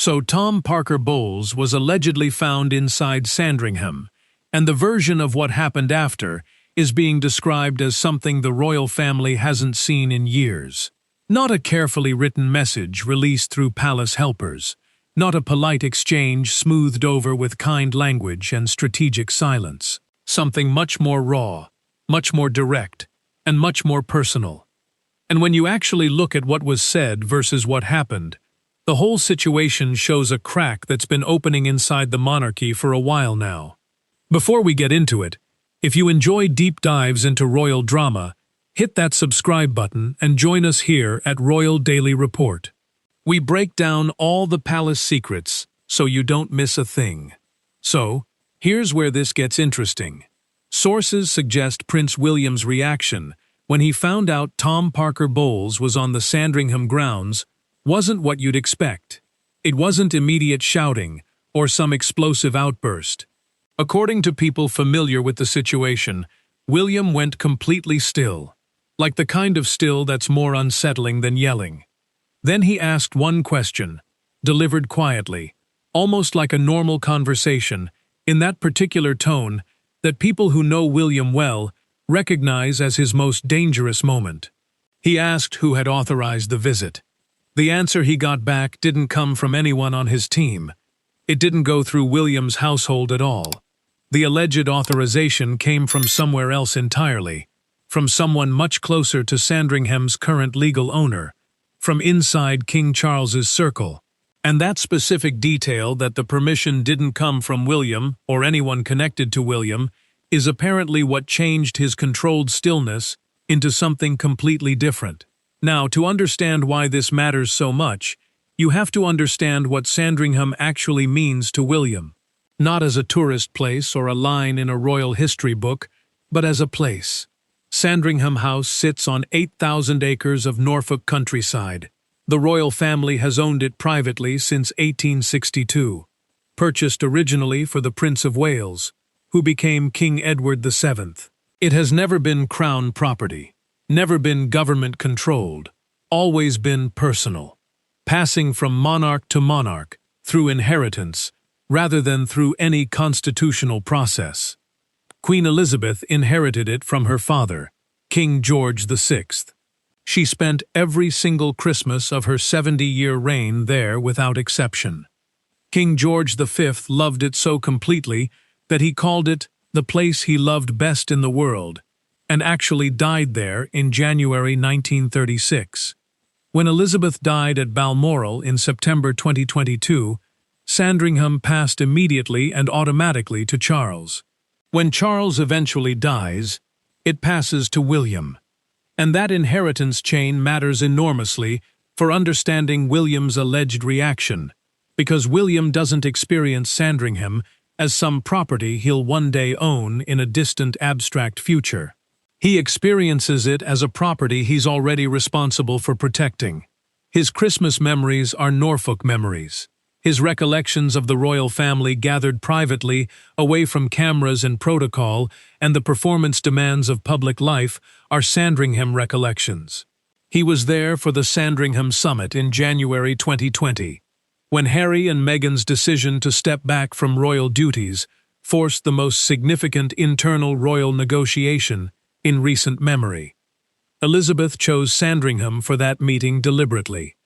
So Tom Parker Bowles was allegedly found inside Sandringham, and the version of what happened after is being described as something the royal family hasn't seen in years. Not a carefully written message released through palace helpers, not a polite exchange smoothed over with kind language and strategic silence. Something much more raw, much more direct, and much more personal. And when you actually look at what was said versus what happened, the whole situation shows a crack that's been opening inside the monarchy for a while now. Before we get into it, if you enjoy deep dives into royal drama, hit that subscribe button and join us here at Royal Daily Report. We break down all the palace secrets so you don't miss a thing. So, here's where this gets interesting. Sources suggest Prince William's reaction when he found out Tom Parker Bowles was on the Sandringham grounds wasn't what you'd expect. It wasn't immediate shouting or some explosive outburst. According to people familiar with the situation, William went completely still, like the kind of still that's more unsettling than yelling. Then he asked one question, delivered quietly, almost like a normal conversation, in that particular tone that people who know William well recognize as his most dangerous moment. He asked who had authorized the visit. The answer he got back didn't come from anyone on his team. It didn't go through William's household at all. The alleged authorization came from somewhere else entirely, from someone much closer to Sandringham's current legal owner, from inside King Charles's circle. And that specific detail that the permission didn't come from William or anyone connected to William is apparently what changed his controlled stillness into something completely different. Now, to understand why this matters so much, you have to understand what Sandringham actually means to William. Not as a tourist place or a line in a royal history book, but as a place. Sandringham House sits on 8,000 acres of Norfolk countryside. The royal family has owned it privately since 1862, purchased originally for the Prince of Wales, who became King Edward VII. It has never been crown property, never been government-controlled, always been personal, passing from monarch to monarch through inheritance rather than through any constitutional process. Queen Elizabeth inherited it from her father, King George VI. She spent every single Christmas of her 70-year reign there without exception. King George V loved it so completely that he called it the place he loved best in the world, and actually died there in January 1936. When Elizabeth died at Balmoral in September 2022, Sandringham passed immediately and automatically to Charles. When Charles eventually dies, it passes to William. And that inheritance chain matters enormously for understanding William's alleged reaction, because William doesn't experience Sandringham as some property he'll one day own in a distant abstract future. He experiences it as a property he's already responsible for protecting. His Christmas memories are Norfolk memories. His recollections of the royal family gathered privately, away from cameras and protocol and the performance demands of public life, are Sandringham recollections. He was there for the Sandringham Summit in January 2020, when Harry and Meghan's decision to step back from royal duties forced the most significant internal royal negotiation in recent memory. Elizabeth chose Sandringham for that meeting deliberately.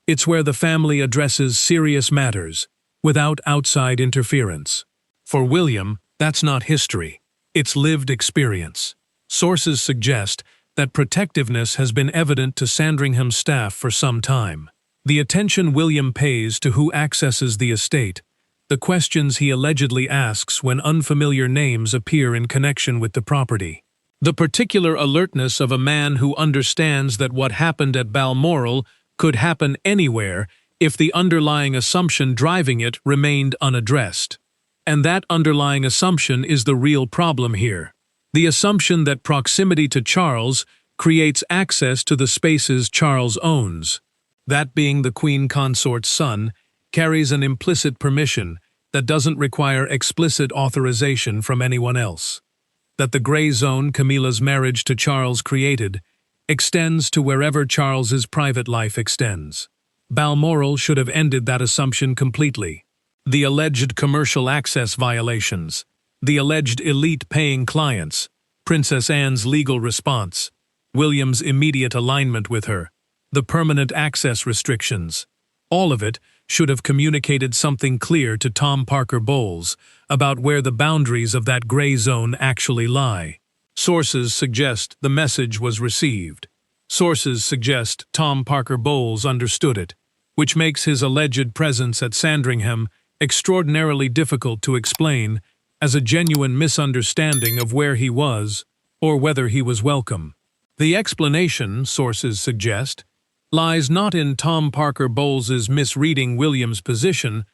It's where the family addresses serious matters, without outside interference. For William, that's not history. It's lived experience. Sources suggest that protectiveness has been evident to Sandringham's staff for some time. The attention William pays to who accesses the estate, the questions he allegedly asks when unfamiliar names appear in connection with the property. The particular alertness of a man who understands that what happened at Balmoral could happen anywhere if the underlying assumption driving it remained unaddressed. And that underlying assumption is the real problem here. The assumption that proximity to Charles creates access to the spaces Charles owns. That being the Queen Consort's son, carries an implicit permission that doesn't require explicit authorization from anyone else. That the gray zone Camilla's marriage to Charles created extends to wherever Charles's private life extends. Balmoral should have ended that assumption completely. The alleged commercial access violations, the alleged elite paying clients, Princess Anne's legal response, William's immediate alignment with her, the permanent access restrictions. All of it should have communicated something clear to Tom Parker Bowles about where the boundaries of that gray zone actually lie. Sources suggest the message was received. Sources suggest Tom Parker Bowles understood it, which makes his alleged presence at Sandringham extraordinarily difficult to explain as a genuine misunderstanding of where he was or whether he was welcome. The explanation, sources suggest, lies not in Tom Parker Bowles's misreading William's position,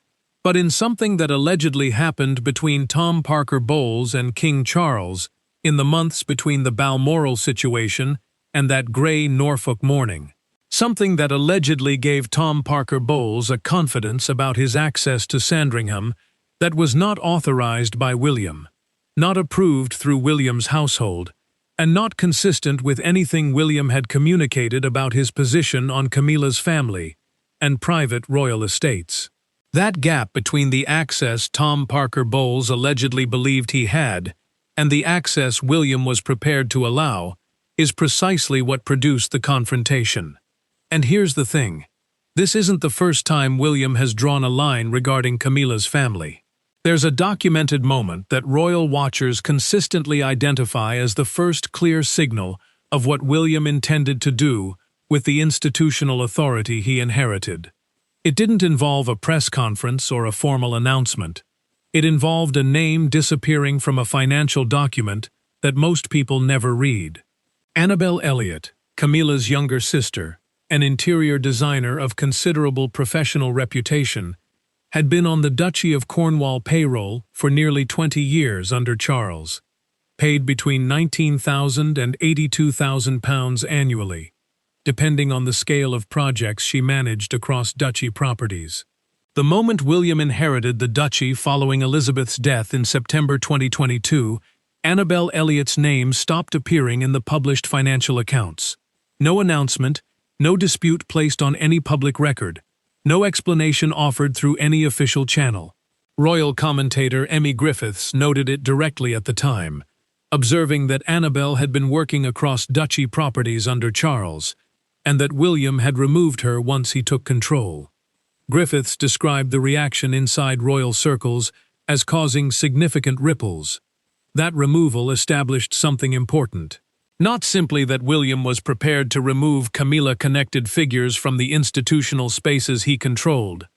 but in something that allegedly happened between Tom Parker Bowles and King Charles in the months between the Balmoral situation and that gray Norfolk morning. Something that allegedly gave Tom Parker Bowles a confidence about his access to Sandringham that was not authorized by William, not approved through William's household, and not consistent with anything William had communicated about his position on Camilla's family and private royal estates. That gap between the access Tom Parker Bowles allegedly believed he had and the access William was prepared to allow is precisely what produced the confrontation. And here's the thing. This isn't the first time William has drawn a line regarding Camilla's family. There's a documented moment that royal watchers consistently identify as the first clear signal of what William intended to do with the institutional authority he inherited. It didn't involve a press conference or a formal announcement. It involved a name disappearing from a financial document that most people never read. Annabel Elliot, Camilla's younger sister, an interior designer of considerable professional reputation, had been on the Duchy of Cornwall payroll for nearly 20 years under Charles, paid between £19,000 and £82,000 annually, depending on the scale of projects she managed across duchy properties. The moment William inherited the duchy following Elizabeth's death in September 2022, Annabel Elliot's name stopped appearing in the published financial accounts. No announcement, no dispute placed on any public record, no explanation offered through any official channel. Royal commentator Emmy Griffiths noted it directly at the time, observing that Annabel had been working across duchy properties under Charles, and that William had removed her once he took control. Griffiths described the reaction inside royal circles as causing significant ripples. That removal established something important. Not simply that William was prepared to remove Camilla-connected figures from the institutional spaces he controlled,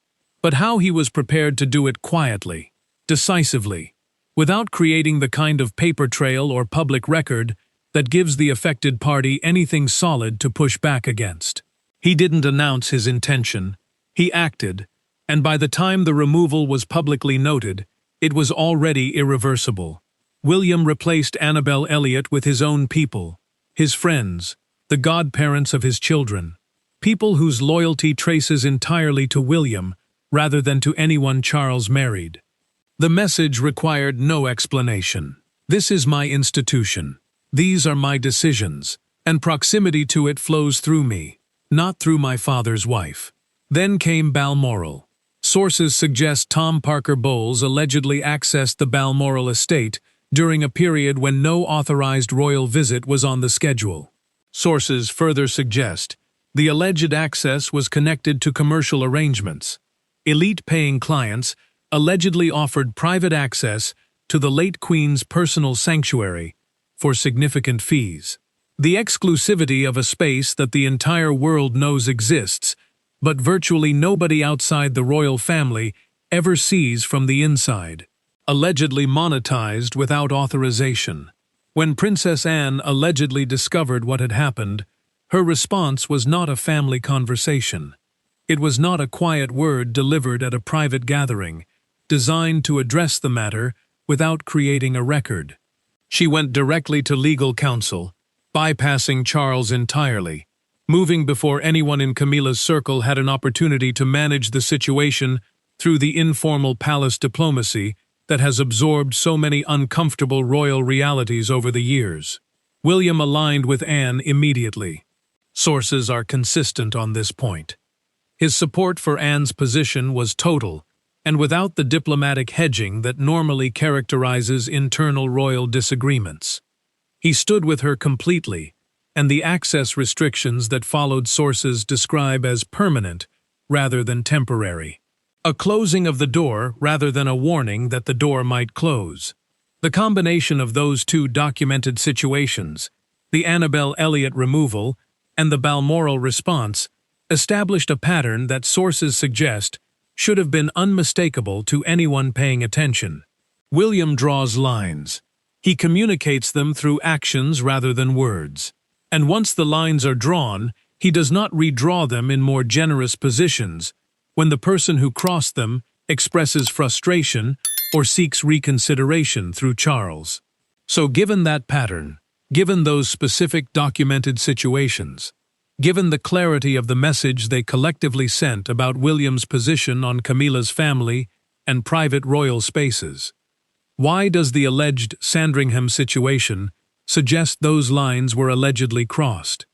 but how he was prepared to do it quietly, decisively, without creating the kind of paper trail or public record that gives the affected party anything solid to push back against. He didn't announce his intention, he acted, and by the time the removal was publicly noted, it was already irreversible. William replaced Annabel Elliot with his own people, his friends, the godparents of his children, people whose loyalty traces entirely to William rather than to anyone Charles married. The message required no explanation. This is my institution. These are my decisions, and proximity to it flows through me, not through my father's wife. Then came Balmoral. Sources suggest Tom Parker Bowles allegedly accessed the Balmoral estate during a period when no authorized royal visit was on the schedule. Sources further suggest the alleged access was connected to commercial arrangements. Elite-paying clients allegedly offered private access to the late Queen's personal sanctuary for significant fees. The exclusivity of a space that the entire world knows exists, but virtually nobody outside the royal family ever sees from the inside. Allegedly monetized without authorization. When Princess Anne allegedly discovered what had happened, her response was not a family conversation. It was not a quiet word delivered at a private gathering, designed to address the matter without creating a record. She went directly to legal counsel, bypassing Charles entirely, moving before anyone in Camilla's circle had an opportunity to manage the situation through the informal palace diplomacy that has absorbed so many uncomfortable royal realities over the years. William aligned with Anne immediately. Sources are consistent on this point. His support for Anne's position was total, and without the diplomatic hedging that normally characterizes internal royal disagreements. He stood with her completely, and the access restrictions that followed sources describe as permanent rather than temporary. A closing of the door rather than a warning that the door might close. The combination of those two documented situations, the Annabel Elliot removal and the Balmoral response, established a pattern that sources suggest should have been unmistakable to anyone paying attention. William draws lines. He communicates them through actions rather than words. And once the lines are drawn, he does not redraw them in more generous positions when the person who crossed them expresses frustration or seeks reconsideration through Charles. So given that pattern, given those specific documented situations, given the clarity of the message they collectively sent about William's position on Camilla's family and private royal spaces, why does the alleged Sandringham situation suggest those lines were allegedly crossed?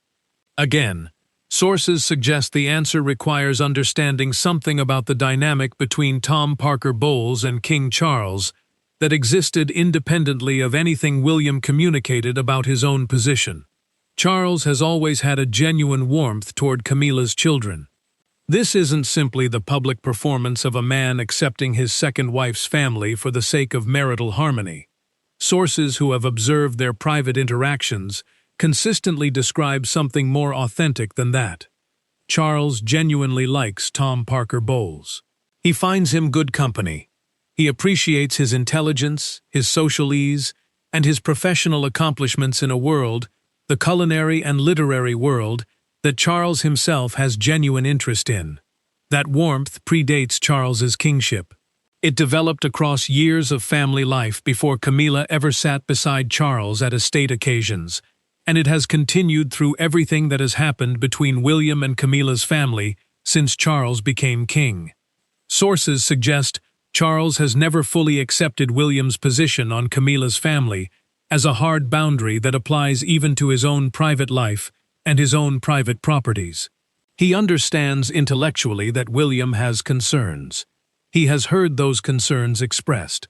Again, sources suggest the answer requires understanding something about the dynamic between Tom Parker Bowles and King Charles that existed independently of anything William communicated about his own position. Charles has always had a genuine warmth toward Camilla's children. This isn't simply the public performance of a man accepting his second wife's family for the sake of marital harmony. Sources who have observed their private interactions consistently describe something more authentic than that. Charles genuinely likes Tom Parker Bowles. He finds him good company. He appreciates his intelligence, his social ease, and his professional accomplishments in a world, the culinary and literary world, that Charles himself has genuine interest in. That warmth predates Charles's kingship. It developed across years of family life before Camilla ever sat beside Charles at estate occasions, and it has continued through everything that has happened between William and Camilla's family since Charles became king. Sources suggest Charles has never fully accepted William's position on Camilla's family as a hard boundary that applies even to his own private life and his own private properties. He understands intellectually that William has concerns. He has heard those concerns expressed.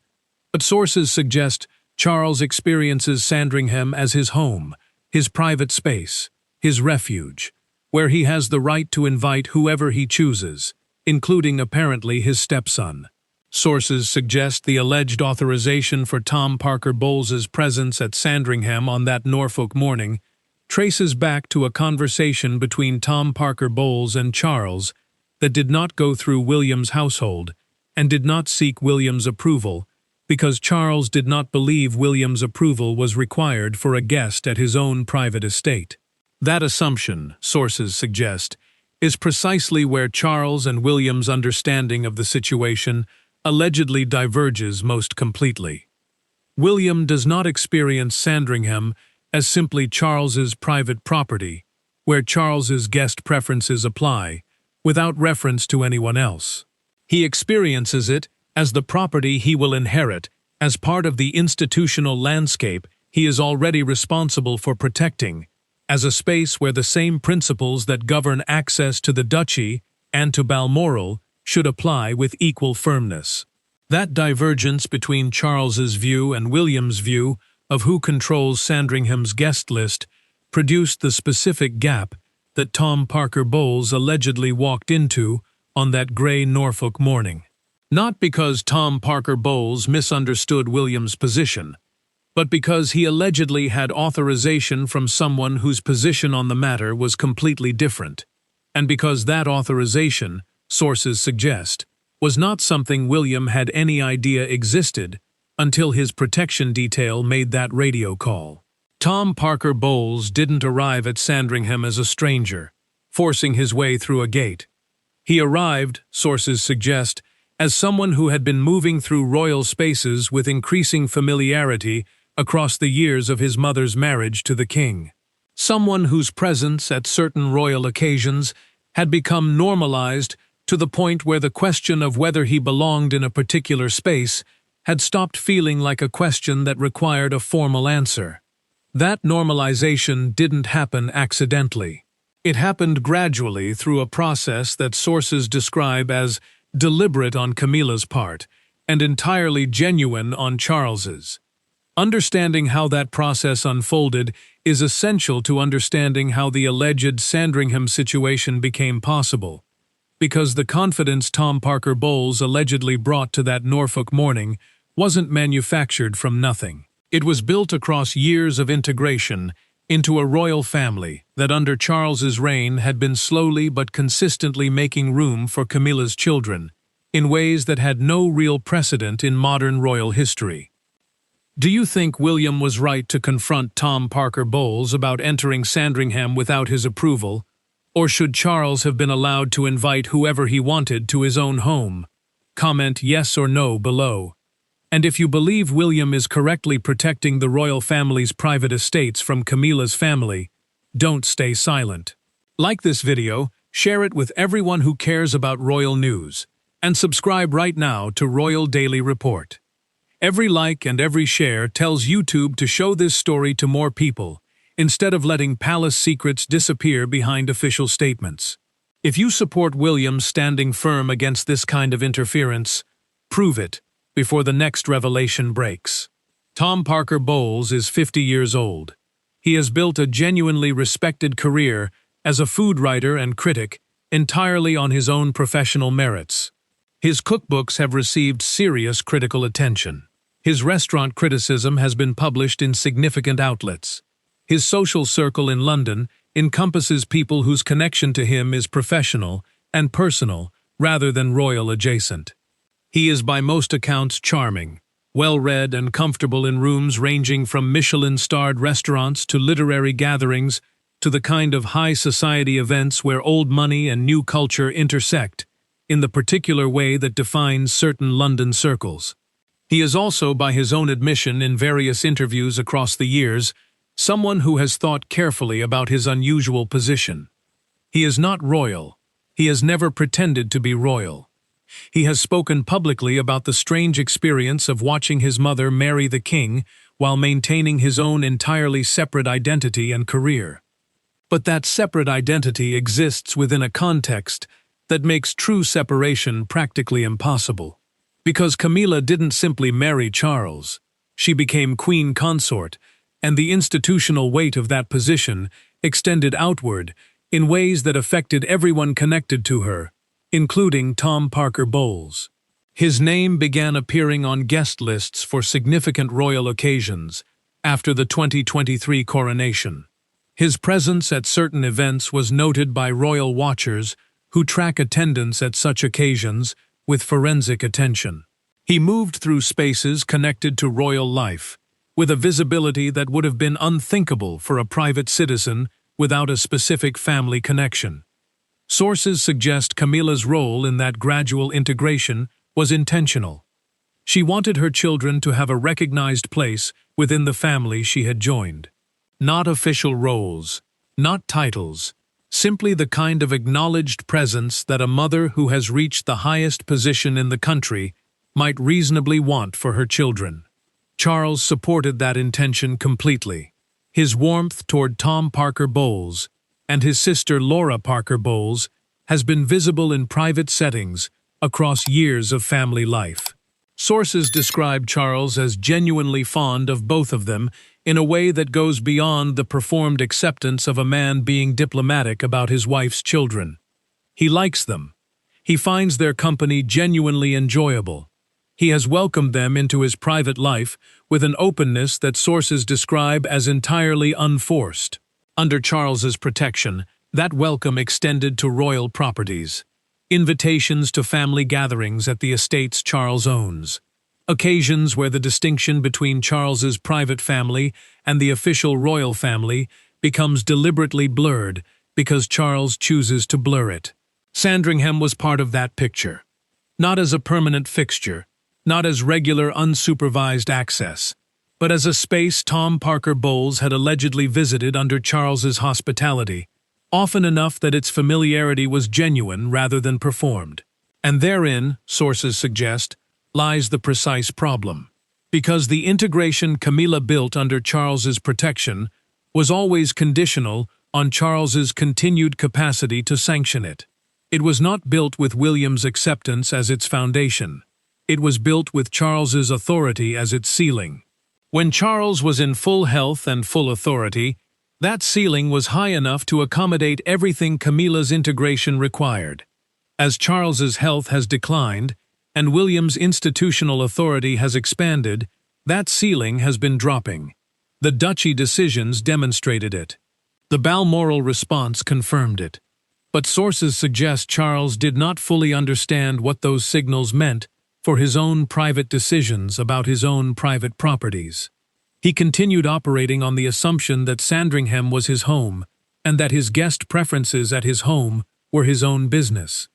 But sources suggest Charles experiences Sandringham as his home, his private space, his refuge, where he has the right to invite whoever he chooses, including apparently his stepson. Sources suggest the alleged authorization for Tom Parker Bowles's presence at Sandringham on that Norfolk morning traces back to a conversation between Tom Parker Bowles and Charles that did not go through William's household and did not seek William's approval because Charles did not believe William's approval was required for a guest at his own private estate. That assumption, sources suggest, is precisely where Charles and William's understanding of the situation allegedly diverges most completely. William does not experience Sandringham as simply Charles's private property, where Charles's guest preferences apply, without reference to anyone else. He experiences it as the property he will inherit as part of the institutional landscape he is already responsible for protecting, as a space where the same principles that govern access to the duchy and to Balmoral should apply with equal firmness. That divergence between Charles's view and William's view of who controls Sandringham's guest list produced the specific gap that Tom Parker Bowles allegedly walked into on that gray Norfolk morning. Not because Tom Parker Bowles misunderstood William's position, but because he allegedly had authorization from someone whose position on the matter was completely different, and because that authorization, sources suggest, was not something William had any idea existed until his protection detail made that radio call. Tom Parker Bowles didn't arrive at Sandringham as a stranger, forcing his way through a gate. He arrived, sources suggest, as someone who had been moving through royal spaces with increasing familiarity across the years of his mother's marriage to the king. Someone whose presence at certain royal occasions had become normalized to the point where the question of whether he belonged in a particular space had stopped feeling like a question that required a formal answer. That normalization didn't happen accidentally. It happened gradually through a process that sources describe as deliberate on Camilla's part and entirely genuine on Charles's. Understanding how that process unfolded is essential to understanding how the alleged Sandringham situation became possible, because the confidence Tom Parker Bowles allegedly brought to that Norfolk morning wasn't manufactured from nothing. It was built across years of integration into a royal family that under Charles's reign had been slowly but consistently making room for Camilla's children in ways that had no real precedent in modern royal history. Do you think William was right to confront Tom Parker Bowles about entering Sandringham without his approval, or should Charles have been allowed to invite whoever he wanted to his own home? Comment yes or no below. And if you believe William is correctly protecting the royal family's private estates from Camilla's family, don't stay silent. Like this video, share it with everyone who cares about royal news, and subscribe right now to Royal Daily Report. Every like and every share tells YouTube to show this story to more people, instead of letting palace secrets disappear behind official statements. If you support William standing firm against this kind of interference, prove it before the next revelation breaks. Tom Parker Bowles is 50 years old. He has built a genuinely respected career as a food writer and critic entirely on his own professional merits. His cookbooks have received serious critical attention. His restaurant criticism has been published in significant outlets. His social circle in London encompasses people whose connection to him is professional and personal rather than royal adjacent. He is by most accounts charming, well-read and comfortable in rooms ranging from Michelin-starred restaurants to literary gatherings to the kind of high society events where old money and new culture intersect in the particular way that defines certain London circles. He is also, by his own admission in various interviews across the years, someone who has thought carefully about his unusual position. He is not royal. He has never pretended to be royal. He has spoken publicly about the strange experience of watching his mother marry the king while maintaining his own entirely separate identity and career. But that separate identity exists within a context that makes true separation practically impossible. Because Camilla didn't simply marry Charles, she became queen consort, and the institutional weight of that position extended outward in ways that affected everyone connected to her, including Tom Parker Bowles. His name began appearing on guest lists for significant royal occasions after the 2023 coronation. His presence at certain events was noted by royal watchers who track attendance at such occasions with forensic attention. He moved through spaces connected to royal life, with a visibility that would have been unthinkable for a private citizen without a specific family connection. Sources suggest Camilla's role in that gradual integration was intentional. She wanted her children to have a recognized place within the family she had joined. Not official roles, not titles, simply the kind of acknowledged presence that a mother who has reached the highest position in the country might reasonably want for her children. Charles supported that intention completely. His warmth toward Tom Parker Bowles and his sister Laura Parker Bowles has been visible in private settings across years of family life. Sources describe Charles as genuinely fond of both of them in a way that goes beyond the performed acceptance of a man being diplomatic about his wife's children. He likes them. He finds their company genuinely enjoyable. He has welcomed them into his private life with an openness that sources describe as entirely unforced. Under Charles's protection, that welcome extended to royal properties, invitations to family gatherings at the estates Charles owns, occasions where the distinction between Charles's private family and the official royal family becomes deliberately blurred because Charles chooses to blur it. Sandringham was part of that picture, not as a permanent fixture, not as regular unsupervised access, but as a space Tom Parker Bowles had allegedly visited under Charles's hospitality, often enough that its familiarity was genuine rather than performed. And therein, sources suggest, lies the precise problem. Because the integration Camilla built under Charles's protection was always conditional on Charles's continued capacity to sanction it. It was not built with William's acceptance as its foundation. It was built with Charles's authority as its ceiling. When Charles was in full health and full authority, that ceiling was high enough to accommodate everything Camilla's integration required. As Charles's health has declined, and William's institutional authority has expanded, that ceiling has been dropping. The duchy decisions demonstrated it. The Balmoral response confirmed it. But sources suggest Charles did not fully understand what those signals meant for his own private decisions about his own private properties. He continued operating on the assumption that Sandringham was his home, and that his guest preferences at his home were his own business.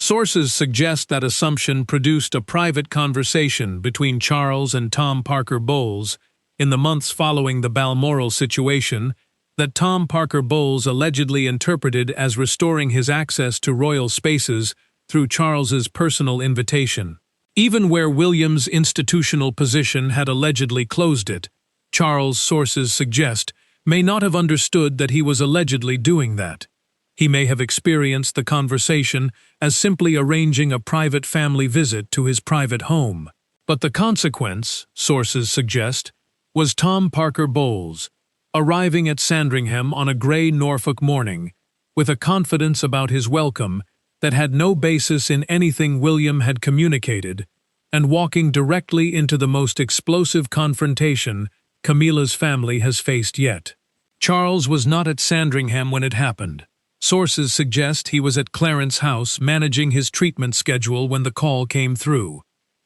Sources suggest that assumption produced a private conversation between Charles and Tom Parker Bowles in the months following the Balmoral situation that Tom Parker Bowles allegedly interpreted as restoring his access to royal spaces through Charles's personal invitation. Even where William's institutional position had allegedly closed it, Charles, sources suggest, may not have understood that he was allegedly doing that. He may have experienced the conversation as simply arranging a private family visit to his private home. But the consequence, sources suggest, was Tom Parker Bowles, arriving at Sandringham on a grey Norfolk morning, with a confidence about his welcome that had no basis in anything William had communicated, and walking directly into the most explosive confrontation Camilla's family has faced yet. Charles was not at Sandringham when it happened. Sources suggest he was at Clarence House managing his treatment schedule when the call came through.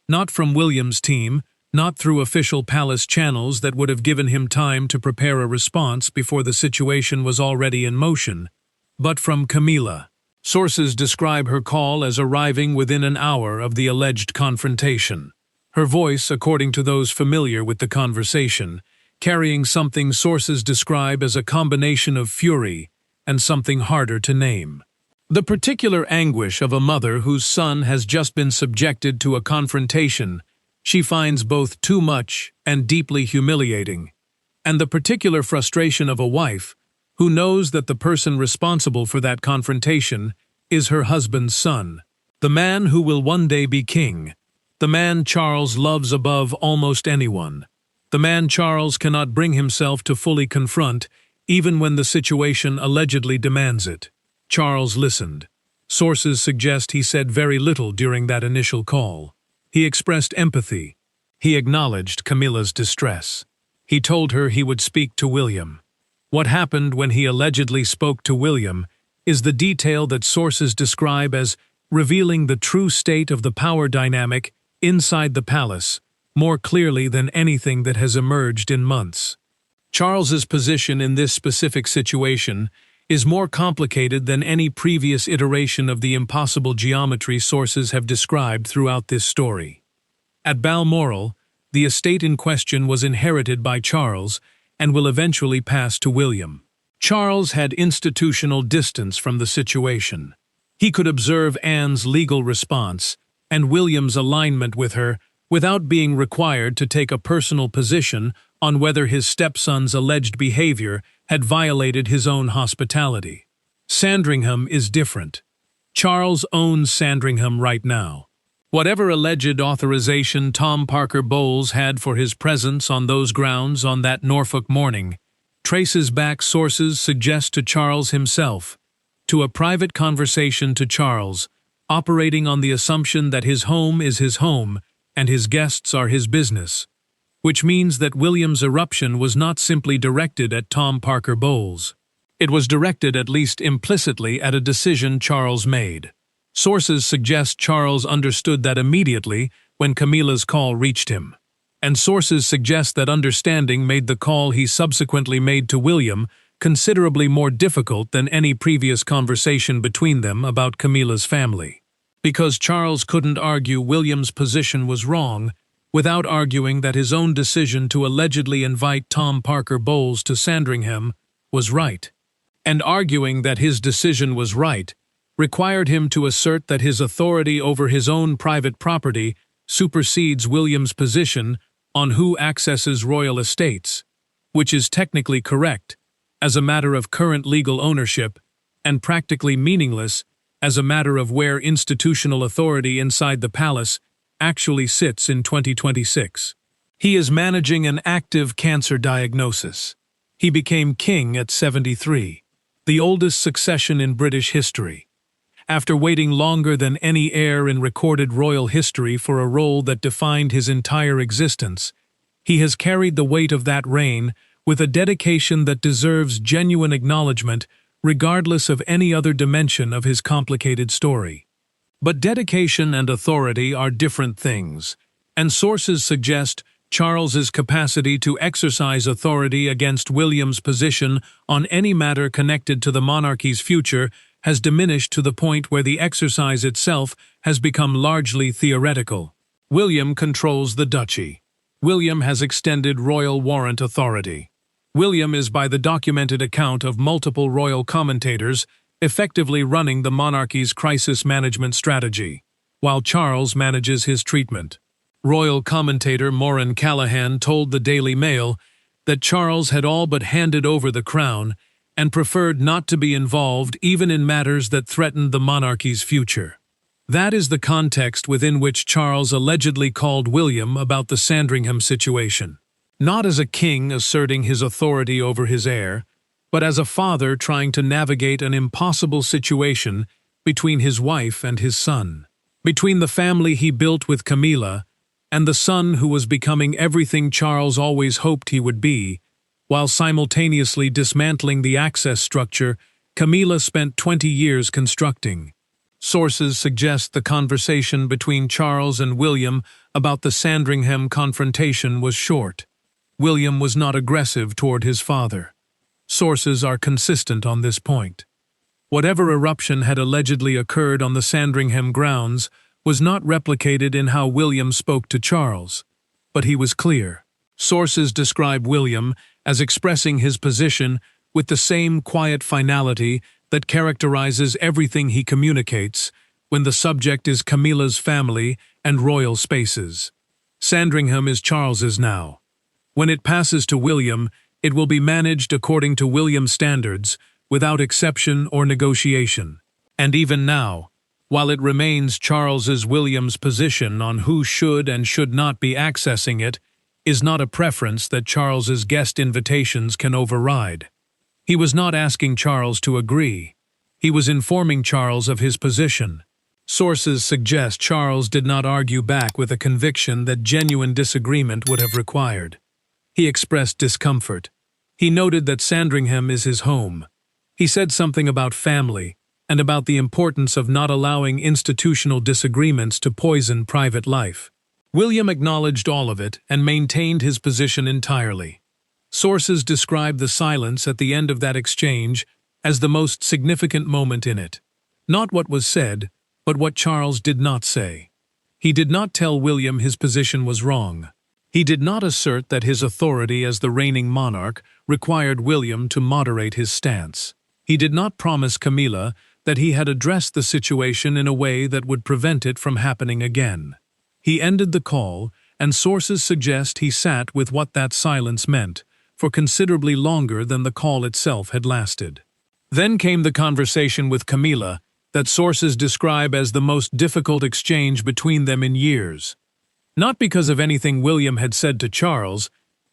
Not from William's team, not through official palace channels that would have given him time to prepare a response before the situation was already in motion, but from Camilla. Sources describe her call as arriving within an hour of the alleged confrontation. Her voice, according to those familiar with the conversation, carrying something sources describe as a combination of fury and something harder to name. The particular anguish of a mother whose son has just been subjected to a confrontation she finds both too much and deeply humiliating, and the particular frustration of a wife who knows that the person responsible for that confrontation is her husband's son, the man who will one day be king, the man Charles loves above almost anyone, the man Charles cannot bring himself to fully confront even when the situation allegedly demands it. Charles listened. Sources suggest he said very little during that initial call. He expressed empathy. He acknowledged Camilla's distress. He told her he would speak to William. What happened when he allegedly spoke to William is the detail that sources describe as revealing the true state of the power dynamic inside the palace more clearly than anything that has emerged in months. Charles's position in this specific situation is more complicated than any previous iteration of the impossible geometry sources have described throughout this story. At Balmoral, the estate in question was inherited by Charles and will eventually pass to William. Charles had institutional distance from the situation. He could observe Anne's legal response and William's alignment with her without being required to take a personal position on whether his stepson's alleged behavior had violated his own hospitality. Sandringham is different. Charles owns Sandringham right now. Whatever alleged authorization Tom Parker Bowles had for his presence on those grounds on that Norfolk morning traces back, sources suggest, to Charles himself, to a private conversation to Charles, operating on the assumption that his home is his home and his guests are his business, which means that William's eruption was not simply directed at Tom Parker Bowles. It was directed, at least implicitly, at a decision Charles made. Sources suggest Charles understood that immediately when Camilla's call reached him, and sources suggest that understanding made the call he subsequently made to William considerably more difficult than any previous conversation between them about Camilla's family. Because Charles couldn't argue William's position was wrong without arguing that his own decision to allegedly invite Tom Parker Bowles to Sandringham was right. And arguing that his decision was right required him to assert that his authority over his own private property supersedes William's position on who accesses royal estates, which is technically correct, as a matter of current legal ownership, and practically meaningless as a matter of where institutional authority inside the palace actually sits in 2026. He is managing an active cancer diagnosis. He became king at 73, the oldest succession in British history. After waiting longer than any heir in recorded royal history for a role that defined his entire existence, he has carried the weight of that reign with a dedication that deserves genuine acknowledgement regardless of any other dimension of his complicated story. But dedication and authority are different things, and sources suggest Charles's capacity to exercise authority against William's position on any matter connected to the monarchy's future has diminished to the point where the exercise itself has become largely theoretical. William controls the duchy. William has extended royal warrant authority. William is, by the documented account of multiple royal commentators, effectively running the monarchy's crisis management strategy, while Charles manages his treatment. Royal commentator Moran Callahan told the Daily Mail that Charles had all but handed over the crown and preferred not to be involved even in matters that threatened the monarchy's future. That is the context within which Charles allegedly called William about the Sandringham situation. Not as a king asserting his authority over his heir, but as a father trying to navigate an impossible situation between his wife and his son, between the family he built with Camilla and the son who was becoming everything Charles always hoped he would be, while simultaneously dismantling the access structure Camilla spent 20 years constructing. Sources suggest the conversation between Charles and William about the Sandringham confrontation was short. William was not aggressive toward his father. Sources are consistent on this point. Whatever eruption had allegedly occurred on the Sandringham grounds was not replicated in how William spoke to Charles, but he was clear. Sources describe William as expressing his position with the same quiet finality that characterizes everything he communicates when the subject is Camilla's family and royal spaces. Sandringham is Charles's now. When it passes to William, it will be managed according to William's standards, without exception or negotiation. And even now, while it remains William's position on who should and should not be accessing it, is not a preference that Charles's guest invitations can override. He was not asking Charles to agree. He was informing Charles of his position. Sources suggest Charles did not argue back with a conviction that genuine disagreement would have required. He expressed discomfort. He noted that Sandringham is his home. He said something about family and about the importance of not allowing institutional disagreements to poison private life. William acknowledged all of it and maintained his position entirely. Sources describe the silence at the end of that exchange as the most significant moment in it. Not what was said, but what Charles did not say. He did not tell William his position was wrong. He did not assert that his authority as the reigning monarch required William to moderate his stance. He did not promise Camilla that he had addressed the situation in a way that would prevent it from happening again. He ended the call, and sources suggest he sat with what that silence meant, for considerably longer than the call itself had lasted. Then came the conversation with Camilla that sources describe as the most difficult exchange between them in years. Not because of anything William had said to Charles,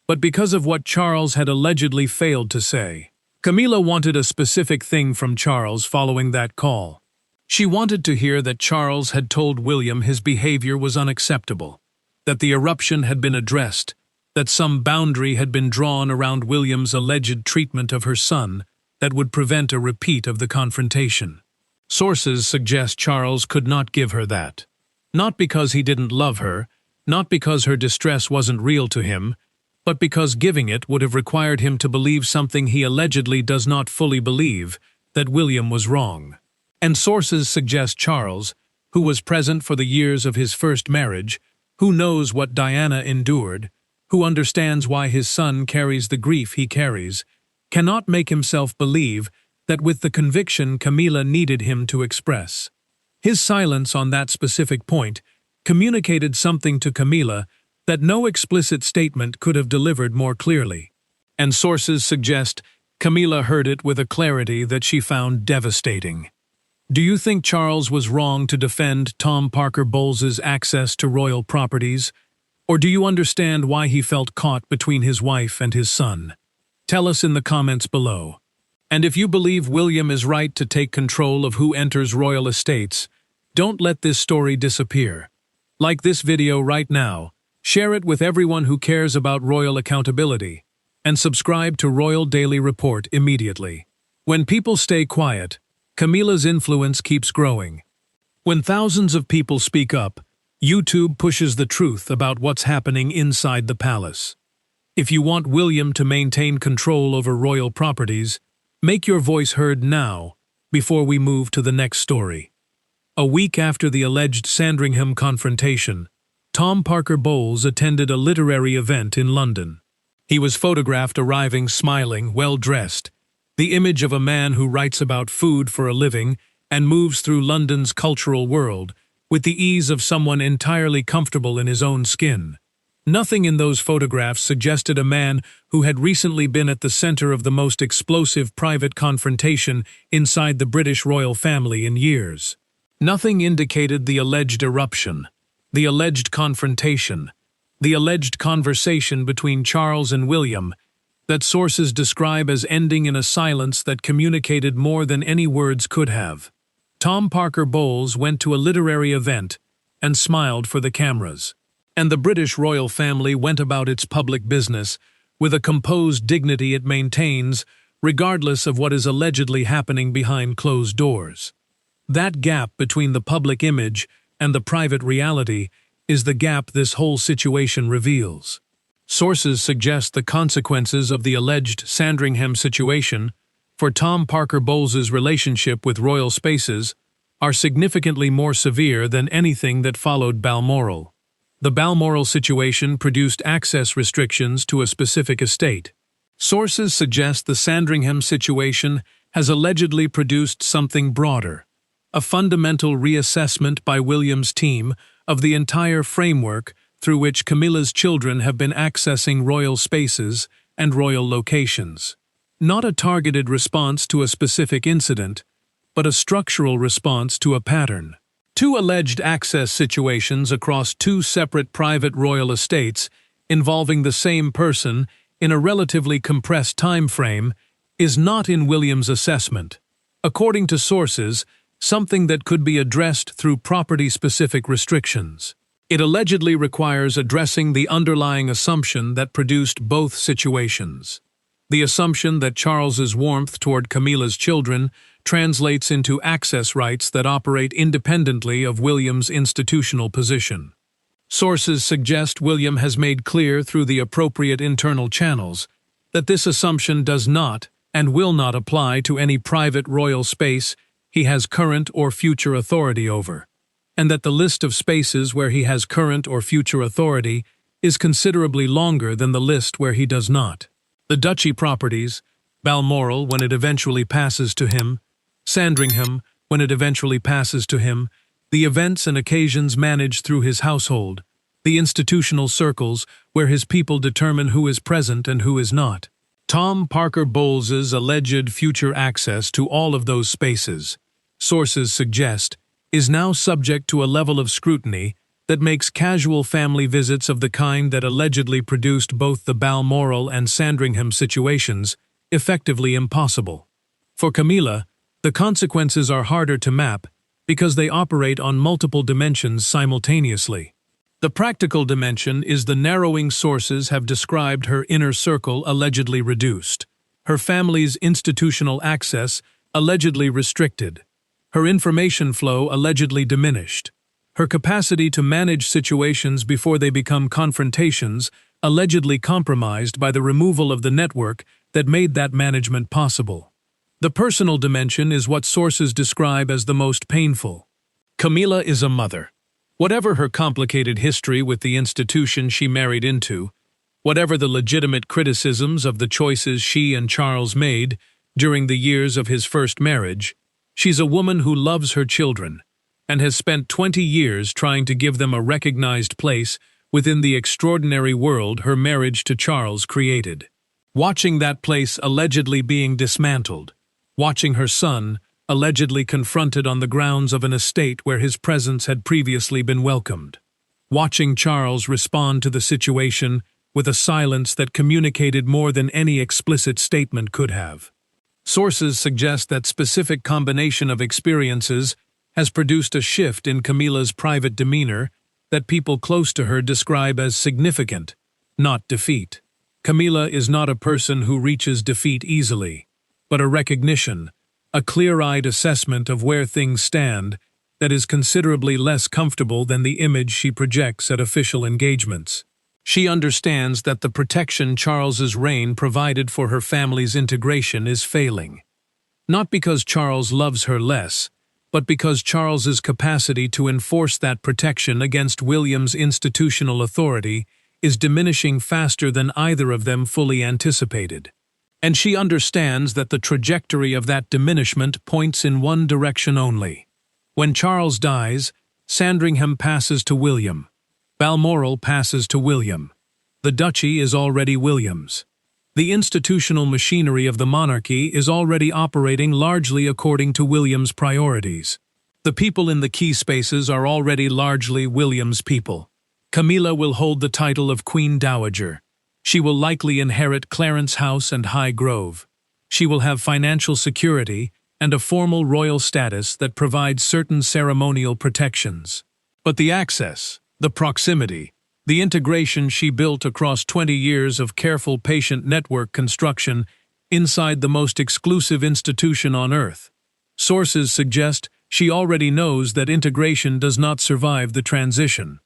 but because of what Charles had allegedly failed to say. Camilla wanted a specific thing from Charles following that call. She wanted to hear that Charles had told William his behavior was unacceptable, that the eruption had been addressed, that some boundary had been drawn around William's alleged treatment of her son that would prevent a repeat of the confrontation. Sources suggest Charles could not give her that. Not because he didn't love her, not because her distress wasn't real to him, but because giving it would have required him to believe something he allegedly does not fully believe, that William was wrong. And sources suggest Charles, who was present for the years of his first marriage, who knows what Diana endured, who understands why his son carries the grief he carries, cannot make himself believe that with the conviction Camilla needed him to express. His silence on that specific point communicated something to Camilla that no explicit statement could have delivered more clearly. And sources suggest Camilla heard it with a clarity that she found devastating. Do you think Charles was wrong to defend Tom Parker Bowles's access to royal properties, or do you understand why he felt caught between his wife and his son? Tell us in the comments below. And if you believe William is right to take control of who enters royal estates, don't let this story disappear. Like this video right now, share it with everyone who cares about royal accountability, and subscribe to Royal Daily Report immediately. When people stay quiet, Camilla's influence keeps growing. When thousands of people speak up, YouTube pushes the truth about what's happening inside the palace. If you want William to maintain control over royal properties, make your voice heard now, before we move to the next story. A week after the alleged Sandringham confrontation, Tom Parker Bowles attended a literary event in London. He was photographed arriving smiling, well-dressed, the image of a man who writes about food for a living and moves through London's cultural world with the ease of someone entirely comfortable in his own skin. Nothing in those photographs suggested a man who had recently been at the center of the most explosive private confrontation inside the British royal family in years. Nothing indicated the alleged eruption, the alleged confrontation, the alleged conversation between Charles and William that sources describe as ending in a silence that communicated more than any words could have. Tom Parker Bowles went to a literary event and smiled for the cameras. And the British royal family went about its public business with a composed dignity it maintains, regardless of what is allegedly happening behind closed doors. That gap between the public image and the private reality is the gap this whole situation reveals. Sources suggest the consequences of the alleged Sandringham situation for Tom Parker Bowles's relationship with royal spaces are significantly more severe than anything that followed Balmoral. The Balmoral situation produced access restrictions to a specific estate. Sources suggest the Sandringham situation has allegedly produced something broader, a fundamental reassessment by William's team of the entire framework through which Camilla's children have been accessing royal spaces and royal locations. Not a targeted response to a specific incident, but a structural response to a pattern. Two alleged access situations across two separate private royal estates involving the same person in a relatively compressed time frame is not in William's assessment. According to sources, something that could be addressed through property-specific restrictions. It allegedly requires addressing the underlying assumption that produced both situations. The assumption that Charles's warmth toward Camilla's children translates into access rights that operate independently of William's institutional position. Sources suggest William has made clear through the appropriate internal channels that this assumption does not and will not apply to any private royal space he has current or future authority over, and that the list of spaces where he has current or future authority is considerably longer than the list where he does not. The duchy properties, Balmoral when it eventually passes to him, Sandringham when it eventually passes to him, the events and occasions managed through his household, the institutional circles where his people determine who is present and who is not. Tom Parker Bowles's alleged future access to all of those spaces, sources suggest, is now subject to a level of scrutiny that makes casual family visits of the kind that allegedly produced both the Balmoral and Sandringham situations effectively impossible. For Camilla, the consequences are harder to map because they operate on multiple dimensions simultaneously. The practical dimension is the narrowing sources have described her inner circle allegedly reduced, her family's institutional access allegedly restricted, her information flow allegedly diminished, her capacity to manage situations before they become confrontations allegedly compromised by the removal of the network that made that management possible. The personal dimension is what sources describe as the most painful. Camilla is a mother. Whatever her complicated history with the institution she married into, whatever the legitimate criticisms of the choices she and Charles made during the years of his first marriage, she's a woman who loves her children and has spent 20 years trying to give them a recognized place within the extraordinary world her marriage to Charles created. watching that place allegedly being dismantled, watching her son allegedly confronted on the grounds of an estate where his presence had previously been welcomed, watching Charles respond to the situation with a silence that communicated more than any explicit statement could have. Sources suggest that specific combination of experiences has produced a shift in Camilla's private demeanor that people close to her describe as significant, not defeat. Camilla is not a person who reaches defeat easily, but a recognition, a clear-eyed assessment of where things stand that is considerably less comfortable than the image she projects at official engagements. She understands that the protection Charles's reign provided for her family's integration is failing. Not because Charles loves her less, but because Charles's capacity to enforce that protection against William's institutional authority is diminishing faster than either of them fully anticipated. And she understands that the trajectory of that diminishment points in one direction only. When Charles dies, Sandringham passes to William. Balmoral passes to William. The duchy is already William's. The institutional machinery of the monarchy is already operating largely according to William's priorities. The people in the key spaces are already largely William's people. Camilla will hold the title of Queen Dowager. She will likely inherit Clarence House and High Grove. She will have financial security and a formal royal status that provides certain ceremonial protections. But the access, the proximity, the integration she built across 20 years of careful patient network construction inside the most exclusive institution on earth. Sources suggest she already knows that integration does not survive the transition.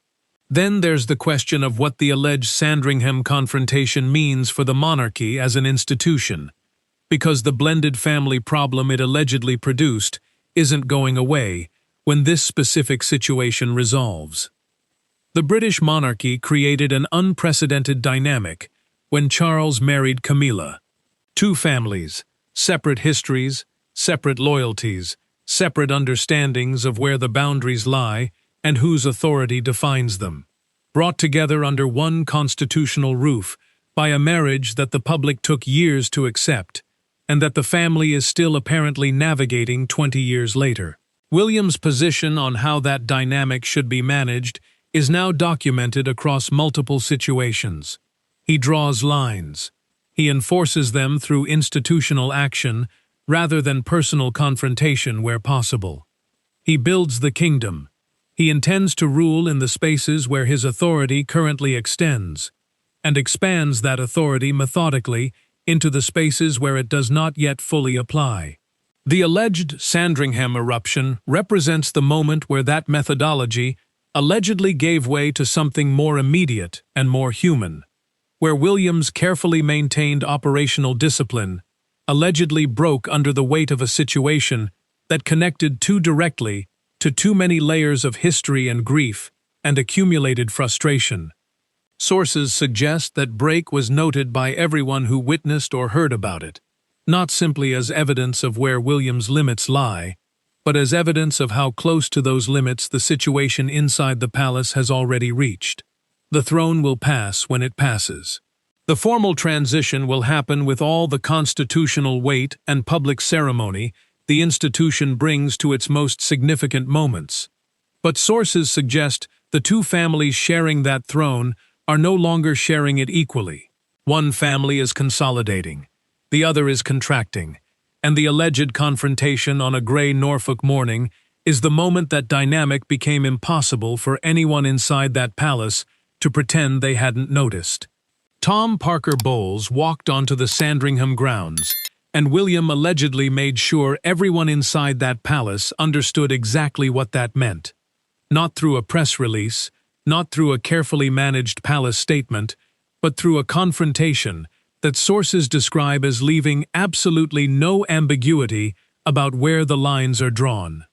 Then there's the question of what the alleged Sandringham confrontation means for the monarchy as an institution, because the blended family problem it allegedly produced isn't going away when this specific situation resolves. The British monarchy created an unprecedented dynamic when Charles married Camilla. Two families, separate histories, separate loyalties, separate understandings of where the boundaries lie and whose authority defines them, brought together under one constitutional roof by a marriage that the public took years to accept, and that the family is still apparently navigating 20 years later. William's position on how that dynamic should be managed is now documented across multiple situations. He draws lines. He enforces them through institutional action rather than personal confrontation where possible. He builds the kingdom. He intends to rule in the spaces where his authority currently extends, and expands that authority methodically into the spaces where it does not yet fully apply. The alleged Sandringham eruption represents the moment where that methodology allegedly gave way to something more immediate and more human, where William's carefully maintained operational discipline allegedly broke under the weight of a situation that connected too directly to too many layers of history and grief and accumulated frustration. Sources suggest that break was noted by everyone who witnessed or heard about it, not simply as evidence of where William's limits lie, but as evidence of how close to those limits the situation inside the palace has already reached. The throne will pass when it passes. The formal transition will happen with all the constitutional weight and public ceremony the institution brings to its most significant moments. But sources suggest the two families sharing that throne are no longer sharing it equally. One family is consolidating, the other is contracting, and the alleged confrontation on a gray Norfolk morning is the moment that dynamic became impossible for anyone inside that palace to pretend they hadn't noticed. Tom Parker Bowles walked onto the Sandringham grounds, and William allegedly made sure everyone inside that palace understood exactly what that meant. Not through a press release, not through a carefully managed palace statement, but through a confrontation that sources describe as leaving absolutely no ambiguity about where the lines are drawn.